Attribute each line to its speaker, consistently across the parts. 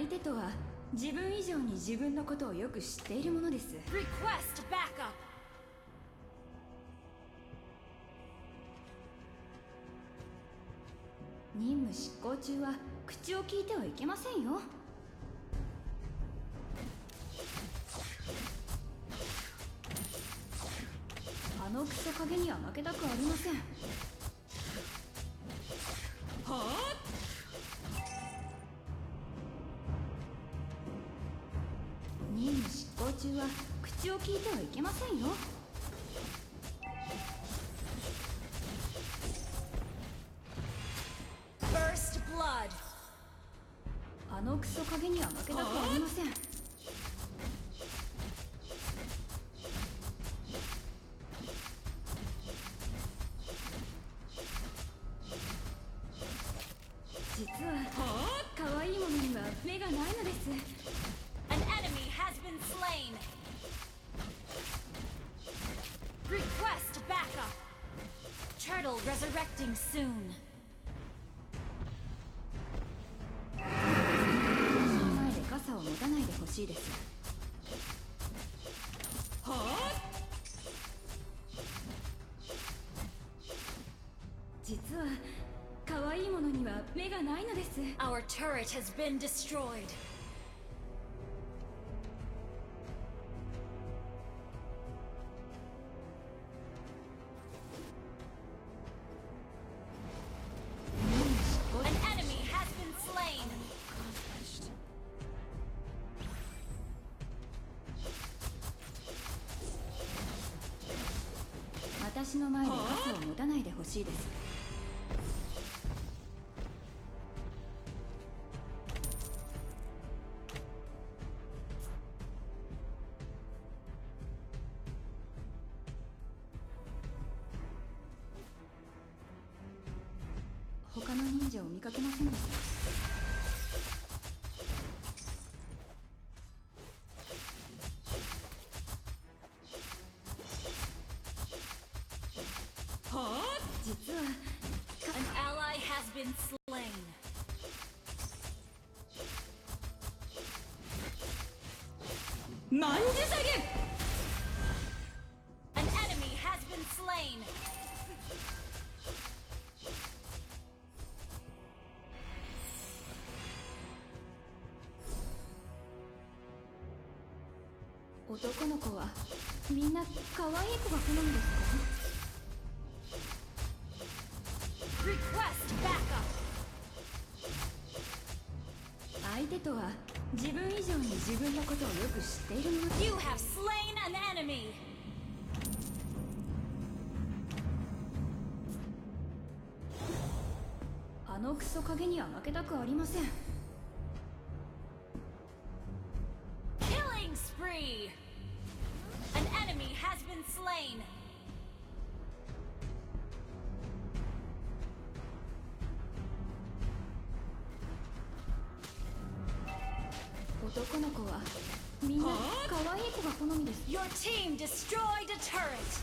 Speaker 1: 相手とは自分以上に自分のことをよく知っているものです。
Speaker 2: Request backup.
Speaker 1: 任務執行中は口を聞いてはいけませんよ。あのクソ影には負けたくありません。
Speaker 2: は
Speaker 1: 任務執行中は口を聞いてはいけませんよ。
Speaker 2: あ First blood.
Speaker 1: あのクソ影には負けたくありません。実は可愛いものには目がないのです。
Speaker 2: An enemy has been slain. Request backup. Turtle resurrecting soon.
Speaker 1: その前で傘を持たないでほしいです。実は可愛いものには目がないのです。
Speaker 2: Our turret has been destroyed.
Speaker 1: 任務執行
Speaker 2: An enemy has been slain.
Speaker 1: 私の前で傘を持たないでほしいです。他の忍者を見かけませんでした。実は
Speaker 2: An ally has been slain.
Speaker 1: 万字下げ
Speaker 2: An enemy has been slain.
Speaker 1: 男の子はみんな可愛い子が好みですか？
Speaker 2: Request backup.
Speaker 1: 相手とは自分以上に自分のことをよく知っているもの。
Speaker 2: You have slain an enemy.
Speaker 1: あのクソ影には負けたくありません。
Speaker 2: Killing spree. An enemy has been slain.
Speaker 1: 男の子はみんな可愛い子が好みです。
Speaker 2: Your team destroyed a turret.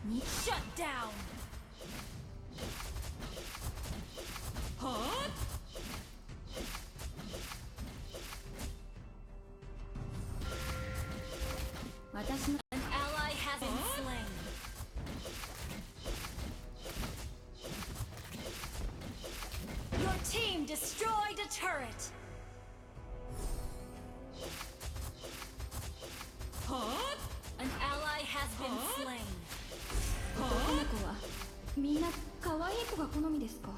Speaker 1: に
Speaker 2: Shut down.
Speaker 1: 私の
Speaker 2: An ally has been slain. Your team destroyed a turret. An ally has been slain.
Speaker 1: 男の子はみんな可愛い子が好みですか？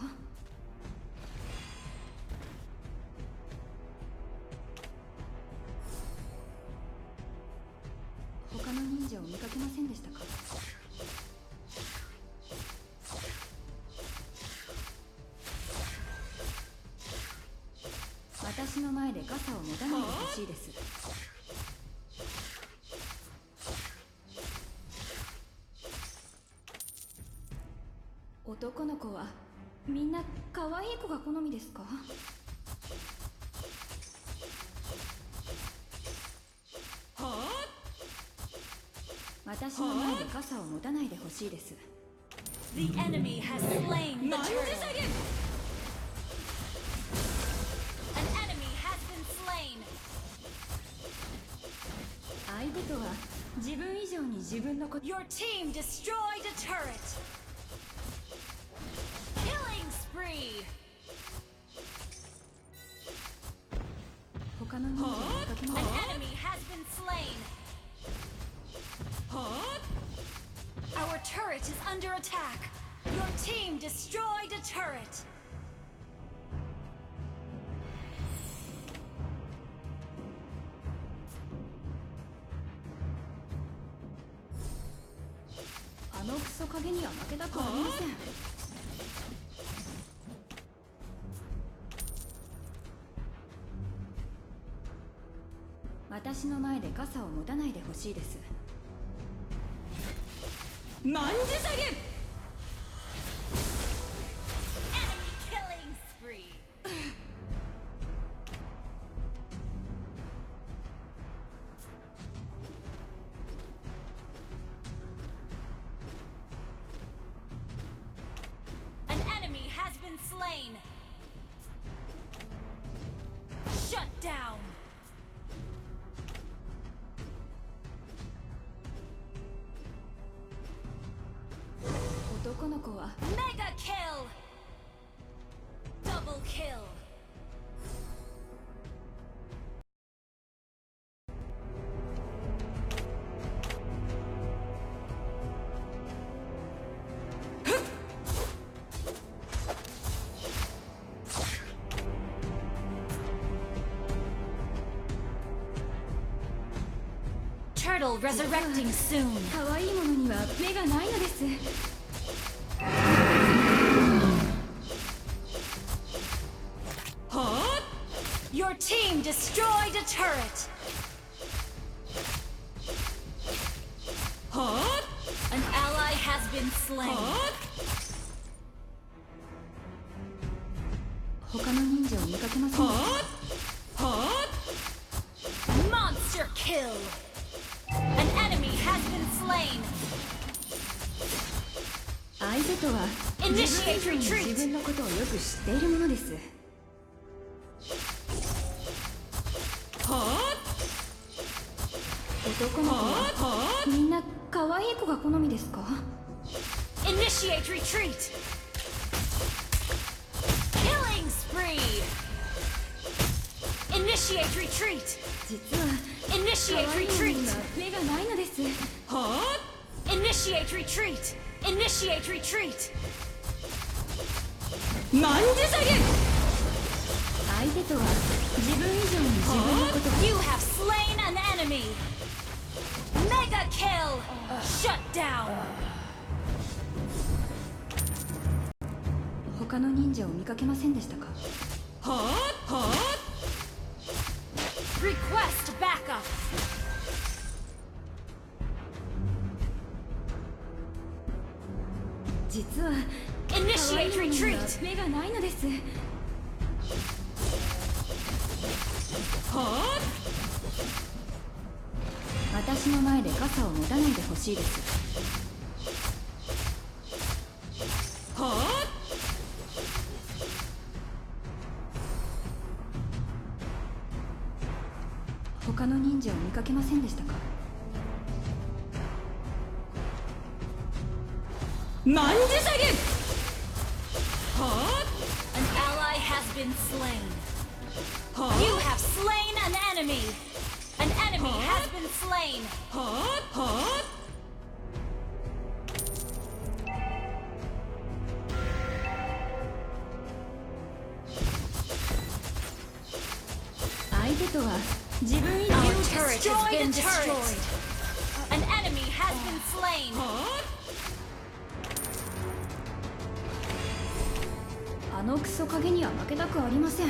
Speaker 1: 他の忍者を見かけませんでしたか？私の前で傘を持たないでほしいです。男の子はみんな可愛い子が好みですか？私私の前で傘を持たないでほしいです。
Speaker 2: The enemy has slain the turtle. An enemy has been slain.
Speaker 1: 相手とは自分以上に自分のこと。
Speaker 2: Your team destroyed a turret. Killing spree.
Speaker 1: 他の忍者を見かけま
Speaker 2: An
Speaker 1: す。
Speaker 2: enemy has been slain. Our turret is under attack. Your team destroyed a turret.
Speaker 1: あのクソ影には負けたくありません。私の前で傘を持たないでほしいです。
Speaker 3: なんじ下げ
Speaker 2: Enemy killing spree. An enemy has been slain. Shut down.
Speaker 1: 男の子は
Speaker 2: Mega kill. Double kill. Turtle resurrecting soon.
Speaker 1: 可愛いものには目がないのです。
Speaker 2: Your team destroyed a turret. An ally has been slain.
Speaker 1: 他の忍者を見かけませんでした。
Speaker 2: Monster kill. An enemy has been slain.
Speaker 1: 相手とは自
Speaker 2: Initiate
Speaker 1: 分以上に
Speaker 2: retreat.
Speaker 1: 自分のことをよく知っているものです。男の子はみんな可愛い子が好みですか？
Speaker 2: Initiate retreat. Killing spree. Initiate retreat.
Speaker 1: 実は
Speaker 2: Initiate
Speaker 1: 可愛いもの
Speaker 2: retreat.
Speaker 1: には目がないのです。
Speaker 2: Initiate retreat. Initiate retreat.
Speaker 3: なんじ下げ
Speaker 1: 相手とは自分以上に自分のことを。
Speaker 2: You have slain an enemy. Mega kill. Shut down.
Speaker 1: 他の忍者を見かけませんでしたか？
Speaker 2: Request backup.
Speaker 1: 実は可愛
Speaker 2: Initiate
Speaker 1: いものには
Speaker 2: retreat.
Speaker 1: 目がないのです。私の前で傘を持たないでほしいです。他の忍者を見かけませんでしたか？
Speaker 3: なんじ下げ
Speaker 2: An ally has been slain. You have slain an enemy. An enemy has been slain.
Speaker 1: 相手とは自分以上
Speaker 2: Our
Speaker 1: に
Speaker 2: turret has been destroyed. An enemy has been slain.
Speaker 1: あのクソ影には負けたくありません。